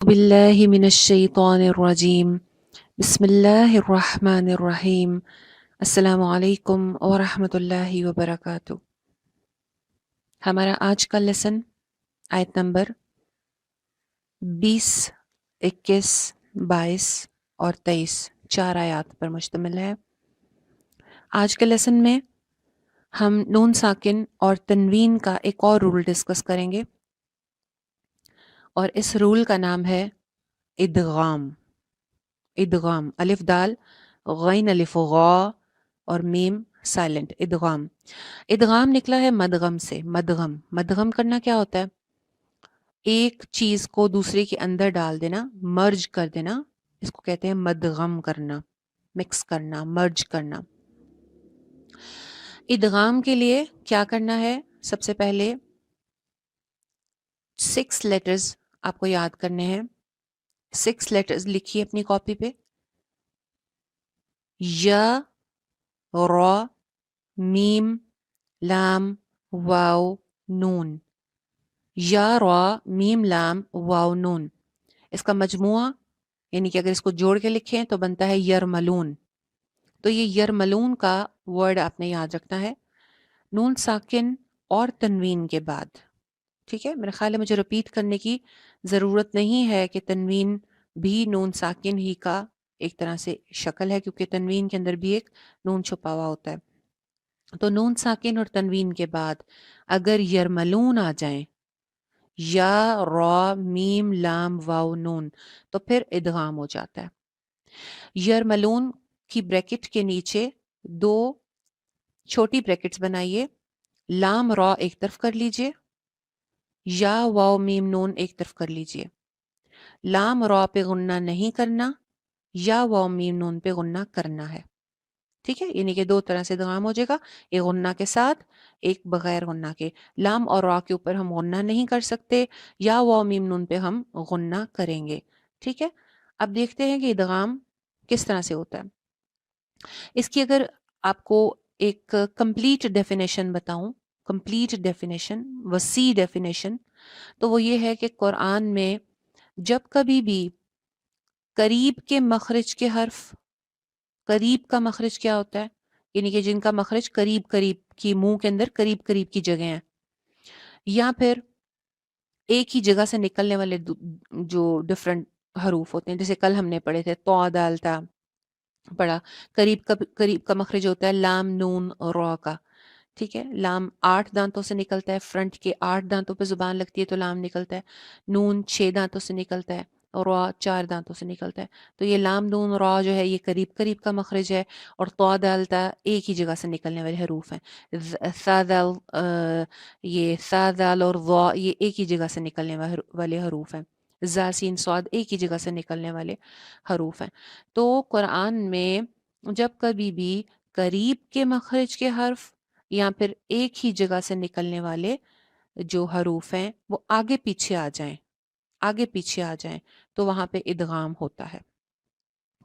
بالله من الشيطان الرجيم بسم الله الرحمن الرحیم السلام علیکم ورحمۃ اللہ وبرکاتہ۔ ہمارا آج کا لیسن آیت نمبر 20، 21، 22 اور 23 چار آیات پر مشتمل ہے۔ آج کے لیسن میں ہم نون ساکن اور تنوین کا ایک اور رول ڈسکس کریں گے، اور اس رول کا نام ہے ادغام۔ ادغام، الف دال غین الف غا اور میم سائلنٹ، ادغام۔ ادغام نکلا ہے مدغم سے۔ مدغم، مدغم کرنا کیا ہوتا ہے؟ ایک چیز کو دوسرے کے اندر ڈال دینا، مرج کر دینا، اس کو کہتے ہیں مدغم کرنا، مکس کرنا، مرج کرنا۔ ادغام کے لیے کیا کرنا ہے؟ سب سے پہلے 6 لیٹرز آپ کو یاد کرنے ہیں۔ 6 لیٹرز لکھیے اپنی کاپی پہ۔ یا، را، میم، لام، واو، نون۔ یا، را، میم، لام، واو، نون۔ اس کا مجموعہ، یعنی کہ اگر اس کو جوڑ کے لکھیں تو بنتا ہے یرملون۔ تو یہ یرملون کا ورڈ آپ نے یاد رکھنا ہے نون ساکن اور تنوین کے بعد۔ ٹھیک ہے، میرا خیال ہے مجھے رپیٹ کرنے کی ضرورت نہیں ہے کہ تنوین بھی نون ساکن ہی کا ایک طرح سے شکل ہے، کیونکہ تنوین کے اندر بھی ایک نون چھپا ہوا ہوتا ہے۔ تو نون ساکن اور تنوین کے بعد اگر یرملون آ جائیں، یا، را، میم، لام، واو، نون، تو پھر ادغام ہو جاتا ہے۔ یرملون کی بریکٹ کے نیچے 2 چھوٹی بریکٹس بنائیے، لام را ایک طرف کر لیجئے، یا، واو، میم، نون ایک طرف کر لیجئے۔ لام را پہ غنہ نہیں کرنا، یا واو میم نون پہ غنہ کرنا ہے۔ ٹھیک ہے، یعنی کہ 2 طرح سے ادغام ہو جائے گا، ایک غنہ کے ساتھ، ایک بغیر غنہ کے۔ لام اور را کے اوپر ہم غنہ نہیں کر سکتے، یا واو میم نون پہ ہم غنہ کریں گے۔ ٹھیک ہے، اب دیکھتے ہیں کہ ادغام کس طرح سے ہوتا ہے۔ اس کی اگر آپ کو ایک کمپلیٹ ڈیفینیشن بتاؤں، کمپلیٹ ڈیفینیشن، وسیع ڈیفینیشن، تو وہ یہ ہے کہ قرآن میں جب کبھی بھی قریب کے مخرج کے حرف، قریب کا مخرج کیا ہوتا ہے؟ یعنی کہ جن کا مخرج قریب قریب کی، منہ کے اندر قریب قریب کی جگہ ہیں، یا پھر ایک ہی جگہ سے نکلنے والے جو ڈفرنٹ حروف ہوتے ہیں، جیسے کل ہم نے پڑھے تھے تو، دال، تا پڑھا، قریب کا مخرج ہوتا ہے لام، نون، را کا۔ ٹھیک ہے، لام 8 دانتوں سے نکلتا ہے، فرنٹ کے 8 دانتوں پہ زبان لگتی ہے تو لام نکلتا ہے۔ نون 6 دانتوں سے نکلتا ہے، اور را 4 دانتوں سے نکلتا ہے۔ تو یہ لام، نون، را جو ہے یہ قریب قریب کا مخرج ہے، اور تو، دال، تا ایک ہی جگہ سے نکلنے والے حروف ہیں۔ سا، دال، یہ سا، دال اور ضا یہ ایک ہی جگہ سے نکلنے والے حروف ہیں۔ زا، سین، صاد ایک ہی جگہ سے نکلنے والے حروف ہیں۔ تو قرآن میں جب کبھی بھی قریب کے مخرج کے حرف یا پھر ایک ہی جگہ سے نکلنے والے جو حروف ہیں وہ آگے پیچھے آ جائیں، آگے پیچھے آ جائیں، تو وہاں پہ ادغام ہوتا ہے۔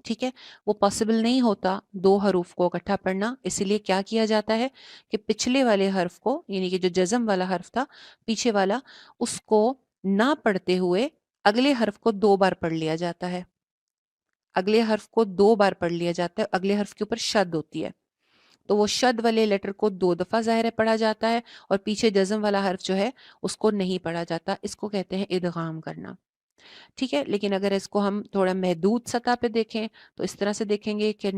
ٹھیک ہے، وہ پاسبل نہیں ہوتا 2 حروف کو اکٹھا پڑھنا، اسی لیے کیا کیا جاتا ہے کہ پچھلے والے حرف کو، یعنی کہ جو جزم والا حرف تھا پیچھے والا، اس کو نہ پڑھتے ہوئے اگلے حرف کو 2 بار پڑھ لیا جاتا ہے۔ اگلے حرف کو 2 بار پڑھ لیا جاتا ہے، اگلے حرف کے اوپر شد ہوتی ہے، تو وہ شد والے لیٹر کو 2 دفعہ ظاہر ہے پڑھا جاتا ہے، اور پیچھے جزم والا حرف جو ہے اس کو نہیں پڑھا جاتا۔ اس کو کہتے ہیں ادغام کرنا۔ ٹھیک ہے، لیکن اگر اس کو ہم تھوڑا محدود سطح پہ دیکھیں تو اس طرح سے دیکھیں گے کہ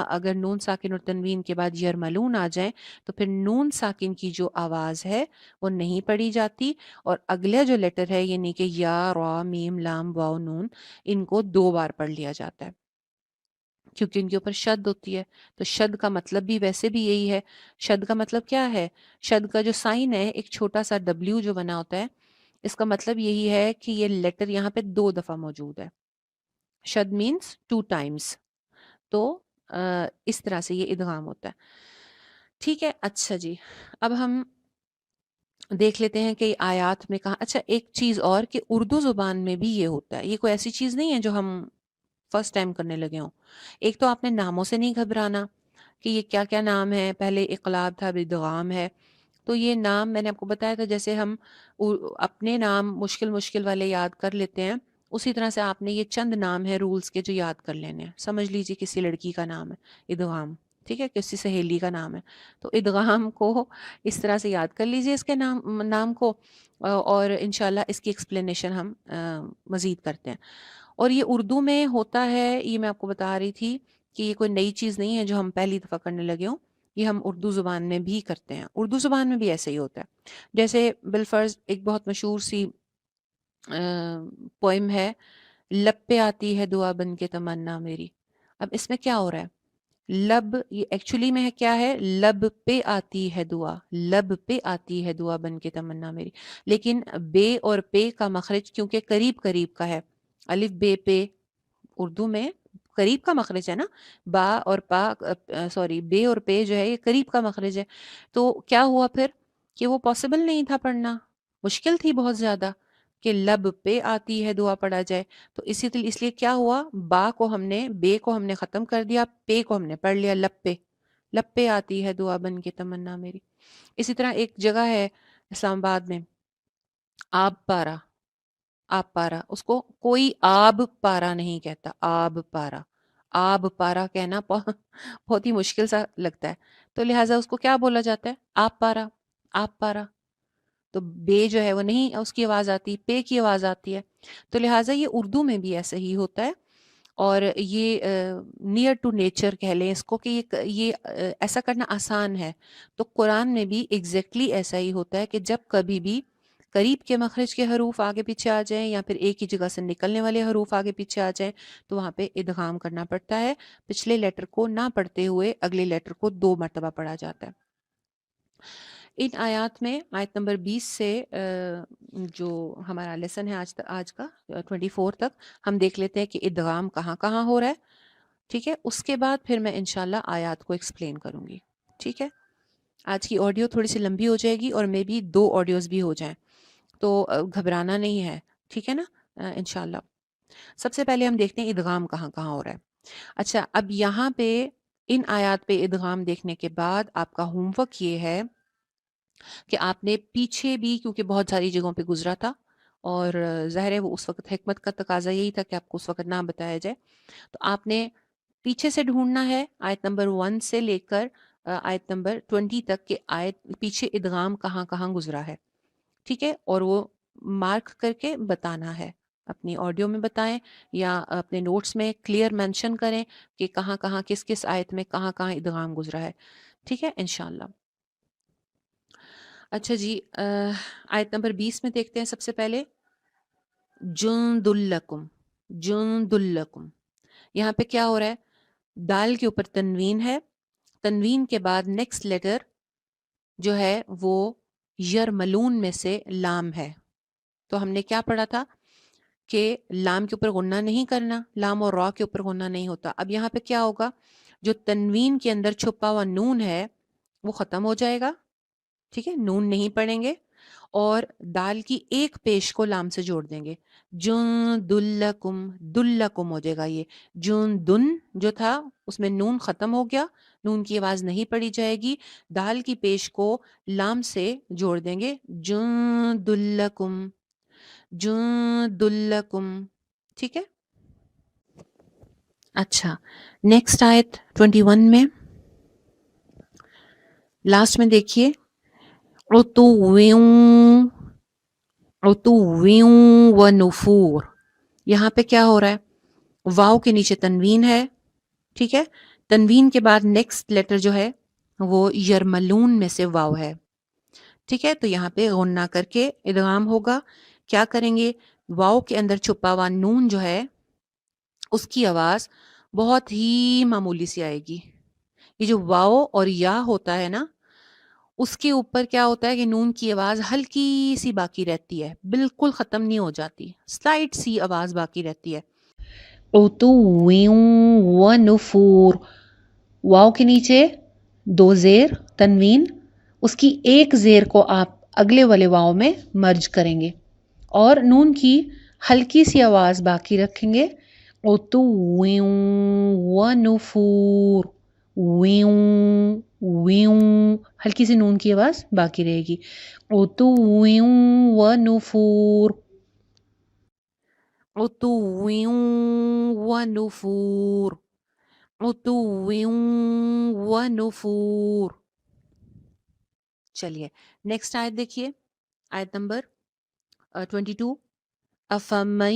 اگر نون ساکن اور تنوین کے بعد یرملون آ جائیں تو پھر نون ساکن کی جو آواز ہے وہ نہیں پڑھی جاتی، اور اگلا جو لیٹر ہے یعنی کہ یا، را، میم، لام، واو، نون، ان کو 2 بار پڑھ لیا جاتا ہے، کیونکہ ان کے اوپر شد ہوتی ہے۔ تو شد کا مطلب بھی ویسے بھی یہی ہے۔ شد کا مطلب کیا ہے؟ شد کا جو سائن ہے، ایک چھوٹا سا ڈبلیو جو بنا ہوتا ہے، اس کا مطلب یہی ہے کہ یہ لیٹر یہاں پہ 2 دفعہ موجود ہے۔ شد مینس 2 ٹائمز۔ تو اس طرح سے یہ ادغام ہوتا ہے۔ ٹھیک ہے، اچھا جی، اب ہم دیکھ لیتے ہیں کہ آیات میں کہاں۔ اچھا، ایک چیز اور کہ اردو زبان میں بھی یہ ہوتا ہے، یہ کوئی ایسی چیز نہیں ہے جو ہم فرسٹ ٹائم کرنے لگے ہوں۔ ایک تو آپ نے ناموں سے نہیں گھبرانا کہ یہ کیا کیا نام ہے، پہلے اقلاب تھا، اب ادغام ہے۔ تو یہ نام میں نے آپ کو بتایا تھا، جیسے ہم اپنے نام مشکل مشکل والے یاد کر لیتے ہیں، اسی طرح سے آپ نے یہ چند نام ہے رولز کے جو یاد کر لینے ہیں. سمجھ لیجیے کسی لڑکی کا نام ہے ادغام, ٹھیک ہے, کسی سہیلی کا نام ہے, تو ادغام کو اس طرح سے یاد کر لیجیے اس کے نام کو, اور انشاءاللہ اس کی ایکسپلینیشن ہم مزید کرتے ہیں. اور یہ اردو میں ہوتا ہے, یہ میں آپ کو بتا رہی تھی کہ یہ کوئی نئی چیز نہیں ہے جو ہم پہلی دفعہ کرنے لگے ہوں, یہ ہم اردو زبان میں بھی کرتے ہیں. اردو زبان میں بھی ایسے ہی ہوتا ہے. جیسے بالفرض ایک بہت مشہور سی پوئم ہے, لب پہ آتی ہے دعا بن کے تمنا میری. اب اس میں کیا ہو رہا ہے, لب, یہ ایکچولی میں ہے کیا ہے, لب پہ آتی ہے دعا, لب پہ آتی ہے دعا بن کے تمنا میری, لیکن بے اور پے کا مخرج کیونکہ قریب قریب کا ہے, الف بے پے اردو میں قریب کا مخرج ہے نا, با اور پا, سوری بے اور پے جو ہے یہ قریب کا مخرج ہے. تو کیا ہوا پھر کہ وہ پاسبل نہیں تھا پڑھنا, مشکل تھی بہت زیادہ کہ لب پہ آتی ہے دعا پڑھا جائے. تو اس لیے کیا ہوا, با کو ہم نے, بے کو ہم نے ختم کر دیا, پے کو ہم نے پڑھ لیا لب پہ, لب پہ آتی ہے دعا بن کے تمنا میری. اسی طرح ایک جگہ ہے اسلام آباد میں, آب پارا, آب پارا, اس کو کوئی آب پارا نہیں کہتا, آب پارا, آب پارا کہنا بہت ہی مشکل سا لگتا ہے, تو لہٰذا اس کو کیا بولا جاتا ہے, آب پارا, آب پارا. تو بے جو ہے وہ نہیں اس کی آواز آتی, پے کی آواز آتی ہے. تو لہٰذا یہ اردو میں بھی ایسا ہی ہوتا ہے, اور یہ نیئر ٹو نیچر کہہ لیں اس کو کہ یہ ایسا کرنا آسان ہے. تو قرآن میں بھی ایگزیکٹلی ایسا ہی ہوتا ہے کہ جب کبھی بھی قریب کے مخرج کے حروف آگے پیچھے آ جائیں یا پھر ایک ہی جگہ سے نکلنے والے حروف آگے پیچھے آ جائیں تو وہاں پہ ادغام کرنا پڑتا ہے. پچھلے لیٹر کو نہ پڑھتے ہوئے اگلے لیٹر کو 2 مرتبہ پڑھا جاتا ہے. ان آیات میں آیت نمبر 20 سے جو ہمارا لیسن ہے آج کا 24 تک ہم دیکھ لیتے ہیں کہ ادغام کہاں کہاں ہو رہا ہے. ٹھیک ہے, اس کے بعد پھر میں انشاءاللہ آیات کو ایکسپلین کروں گی. ٹھیک ہے, آج کی آڈیو تھوڑی سی لمبی ہو جائے گی اور مے بی 2 آڈیوز بھی ہو جائیں, تو گھبرانا نہیں ہے. ٹھیک ہے نا, انشاءاللہ. سب سے پہلے ہم دیکھتے ہیں ادغام کہاں کہاں ہو رہا ہے. اچھا, اب یہاں پہ ان آیات پہ ادغام دیکھنے کے بعد آپ کا ہوم ورک یہ ہے کہ آپ نے پیچھے بھی, کیونکہ بہت ساری جگہوں پہ گزرا تھا اور ظاہر ہے وہ اس وقت حکمت کا تقاضا یہی تھا کہ آپ کو اس وقت نہ بتایا جائے, تو آپ نے پیچھے سے ڈھونڈنا ہے آیت نمبر 1 سے لے کر آیت نمبر 20 تک کہ آیت پیچھے ادغام کہاں کہاں گزرا ہے. ٹھیک ہے, اور وہ مارک کر کے بتانا ہے, اپنی آڈیو میں بتائیں یا اپنے نوٹس میں کلیئر مینشن کریں کہ کہاں کہاں کس کس آیت میں کہاں کہاں ادغام گزرا ہے. ٹھیک ہے انشاءاللہ. اچھا جی, آیت نمبر 20 میں دیکھتے ہیں سب سے پہلے جند لکم, جند لکم. یہاں پہ کیا ہو رہا ہے, دال کے اوپر تنوین ہے, تنوین کے بعد نیکسٹ لیٹر جو ہے وہ یرملون میں سے لام ہے. تو ہم نے کیا پڑھا تھا کہ لام کے اوپر غنہ نہیں کرنا, لام اور را کے اوپر غنہ نہیں ہوتا. اب یہاں پہ کیا ہوگا, جو تنوین کے اندر چھپا ہوا نون ہے وہ ختم ہو جائے گا. ٹھیک ہے, نون نہیں پڑھیں گے اور دال کی ایک پیش کو لام سے جوڑ دیں گے. جن دلکم, دلکم ہو جائے گا. یہ جن دن جو تھا اس میں نون ختم ہو گیا, نون کی آواز نہیں پڑی جائے گی, دال کی پیش کو لام سے جوڑ دیں گے. جن دلکم, جن دلکم. ٹھیک ہے. اچھا, نیکسٹ آیت 21 میں لاسٹ میں دیکھیے, عتوّں, عتوّں و نفور. یہاں پہ کیا ہو رہا ہے, واو کے نیچے تنوین ہے. ٹھیک ہے, تنوین کے بعد نیکسٹ لیٹر جو ہے وہ یرملون میں سے واو ہے. ٹھیک ہے, تو یہاں پہ غنہ کر کے ادغام ہوگا. کیا کریں گے, واو کے اندر چھپا ہوا نون جو ہے اس کی آواز بہت ہی معمولی سی آئے گی. یہ جو واو اور یا ہوتا ہے نا, اس کے اوپر کیا ہوتا ہے کہ نون کی آواز ہلکی سی باقی رہتی ہے, بالکل ختم نہیں ہو جاتی, سلائٹ سی آواز باقی رہتی ہے. عتوّں و نفور, واو کے نیچے 2 زیر تنوین, اس کی ایک زیر کو آپ اگلے والے واو میں مرج کریں گے اور نون کی ہلکی سی آواز باقی رکھیں گے. عتوّں و نفور, ویوں ویوں, ہلکی سی نون کی آواز باقی رہے گی. عتوّں و نفور, عُتُوٍّ وَنُفُورٍ، عُتُوٍّ وَنُفُورٍ۔ چلیے نیکسٹ آیت دیکھیے، آیت نمبر 22۔ افمن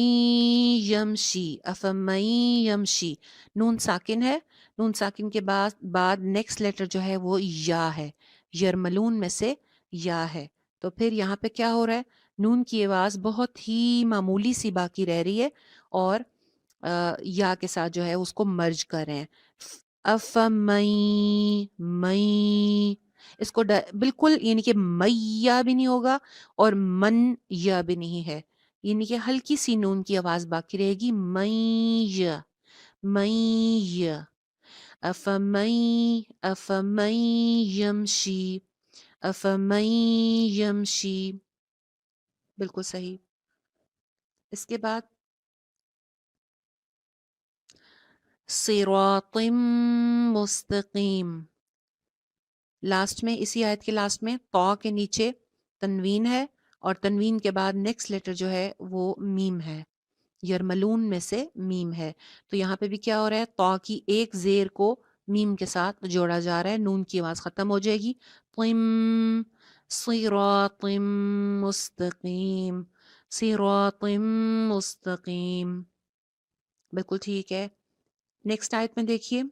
یمشی، افمن یمشی، نون ساکن ہے، نون ساکن کے بعد نیکسٹ لیٹر جو ہے وہ یا ہے، یرملون میں سے یا ہے، تو پھر یہاں پہ کیا ہو رہا ہے، نون کی آواز بہت ہی معمولی سی باقی رہ رہی ہے اور یا کے ساتھ جو ہے اس کو مرج کر رہے ہیں۔ افمئی مئی، اس کو بالکل یعنی کہ میہ بھی نہیں ہوگا اور من یا بھی نہیں ہے، یعنی کہ ہلکی سی نون کی آواز باقی رہے گی، میہ میہ، افمئی افمئی یمشی افمئی یمشی، بالکل صحیح۔ اس کے بعد صراط مستقیم، لاسٹ میں اسی آیت کے لاسٹ میں طا کے نیچے تنوین ہے اور تنوین کے بعد نیکسٹ لیٹر جو ہے وہ میم ہے، یرملون میں سے میم ہے، تو یہاں پہ بھی کیا ہو رہا ہے، طا کی ایک زیر کو میم کے ساتھ جوڑا جا رہا ہے، نون کی آواز ختم ہو جائے گی، طم صراط مستقیم صراط مستقیم، بالکل ٹھیک ہے۔ نیکسٹ آیت میں دیکھیے،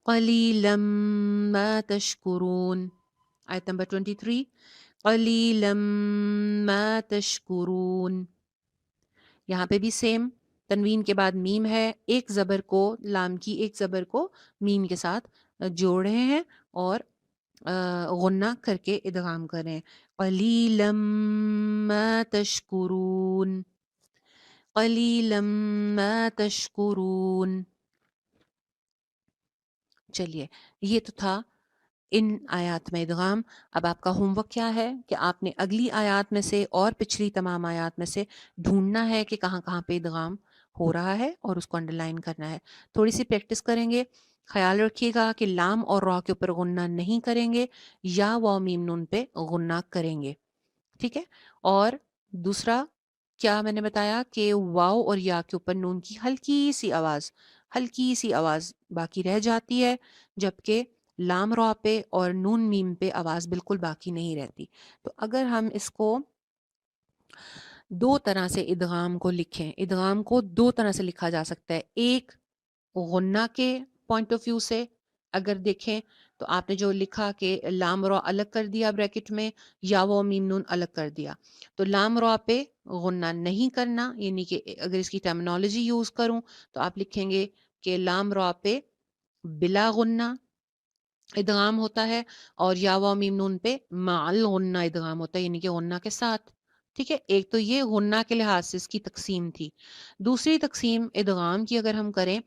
قلیلا ما تشکرون، آیت نمبر 23، قلیلا ما تشکرون، یہاں پہ بھی سیم، تنوین کے بعد میم ہے، ایک زبر کو، لام کی ایک زبر کو میم کے ساتھ جوڑ رہے ہیں اور غنہ کر کے ادغام کر رہے ہیں، قلیلا ما تشکرون قلیلا ما تشکرون۔ چلیے یہ تو تھا ان آیات میں ادغام۔ اب آپ کا ہوم ورک کیا ہے کہ آپ نے اگلی آیات میں سے اور پچھلی تمام آیات میں سے ڈھونڈنا ہے کہ کہاں کہاں پہ ادغام ہو رہا ہے اور اس کو انڈرلائن کرنا ہے، تھوڑی سی پریکٹس کریں گے۔ خیال رکھیے گا کہ لام اور را کے اوپر غنہ نہیں کریں گے، یا واو میم نون پہ غنہ کریں گے، ٹھیک ہے۔ اور دوسرا کیا میں نے بتایا کہ واو اور یا کے اوپر نون کی ہلکی سی آواز باقی رہ جاتی ہے، جبکہ لام را پہ اور نون میم پہ آواز بالکل باقی نہیں رہتی۔ تو اگر ہم اس کو دو طرح سے ادغام کو لکھیں، ادغام کو دو طرح سے لکھا جا سکتا ہے، ایک غنہ کے پوائنٹ آف ویو سے اگر دیکھیں تو آپ نے جو لکھا کہ لام را الگ کر دیا بریکٹ میں، یا وہ میم نون الگ کر دیا، تو لام را پہ غنہ نہیں کرنا، یعنی کہ اگر اس کی ٹرمینالوجی یوز کروں تو آپ لکھیں گے کہ لام را پہ بلا غنہ ادغام ہوتا ہے، اور یا و میم نون پہ معل غنہ ادغام ہوتا ہے، یعنی کہ غنہ کے ساتھ، ٹھیک ہے۔ ایک تو یہ غنہ کے لحاظ سے اس کی تقسیم تھی۔ دوسری تقسیم ادغام کی اگر ہم کریں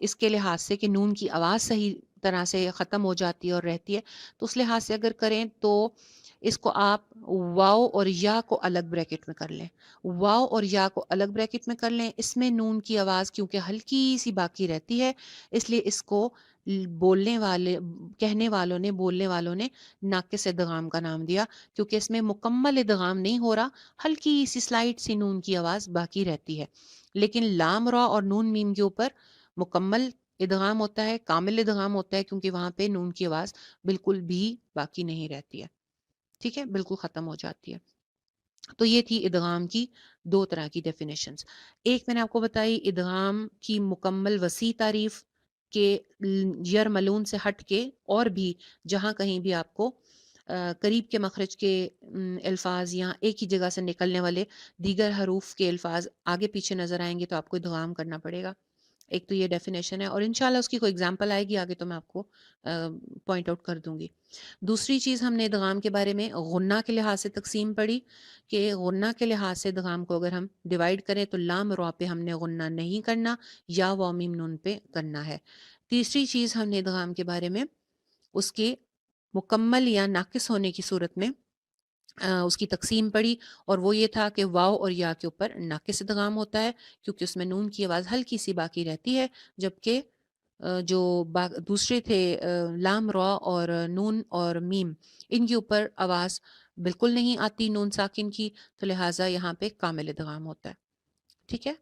اس کے لحاظ سے کہ نون کی آواز صحیح طرح سے ختم ہو جاتی ہے اور رہتی ہے، تو اس لحاظ سے اگر کریں تو اس کو آپ واو اور یا کو الگ بریکٹ میں کر لیں، واو اور یا کو الگ بریکٹ میں کر لیں، اس میں نون کی آواز کیونکہ ہلکی سی باقی رہتی ہے، اس لیے اس کو بولنے والوں نے ناقص ادغام کا نام دیا، کیونکہ اس میں مکمل ادغام نہیں ہو رہا، ہلکی سی سلائٹ سی نون کی آواز باقی رہتی ہے، لیکن لام را اور نون میم کے اوپر مکمل ادغام ہوتا ہے، کامل ادغام ہوتا ہے، کیونکہ وہاں پہ نون کی آواز بالکل بھی باقی نہیں رہتی ہے، ٹھیک ہے، بالکل ختم ہو جاتی ہے۔ تو یہ تھی ادغام کی دو طرح کی ڈیفینیشنز۔ ایک میں نے آپ کو بتائی ادغام کی مکمل وسیع تعریف کہ یرملون سے ہٹ کے اور بھی جہاں کہیں بھی آپ کو قریب کے مخرج کے الفاظ یا ایک ہی جگہ سے نکلنے والے دیگر حروف کے الفاظ آگے پیچھے نظر آئیں گے تو آپ کو ادغام کرنا پڑے گا۔ ایک تو یہ ڈیفینیشن ہے، اور انشاءاللہ اس کی کوئی اگزامپل آئے گی آگے تو میں آپ کو پوائنٹ آؤٹ کر دوں گی۔ دوسری چیز ہم نے ادغام کے بارے میں غنہ کے لحاظ سے تقسیم پڑھی کہ غنہ کے لحاظ سے ادغام کو اگر ہم ڈیوائیڈ کریں تو لام را پہ ہم نے غنہ نہیں کرنا، یا واو میم نون پہ کرنا ہے۔ تیسری چیز ہم نے ادغام کے بارے میں اس کے مکمل یا ناقص ہونے کی صورت میں اس کی تقسیم پڑھی، اور وہ یہ تھا کہ واو اور یا کے اوپر ناقص ادغام ہوتا ہے کیونکہ اس میں نون کی آواز ہلکی سی باقی رہتی ہے، جبکہ جو دوسرے تھے لام را اور نون اور میم، ان کے اوپر آواز بالکل نہیں آتی نون ساکن کی، تو لہٰذا یہاں پہ کامل ادغام ہوتا ہے. ٹھیک ہے،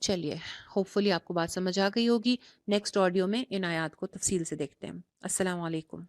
چلیے ہوپ فلی آپ کو بات سمجھ آ گئی ہوگی. نیکسٹ آڈیو میں ان آیات کو تفصیل سے دیکھتے ہیں. السلام علیکم.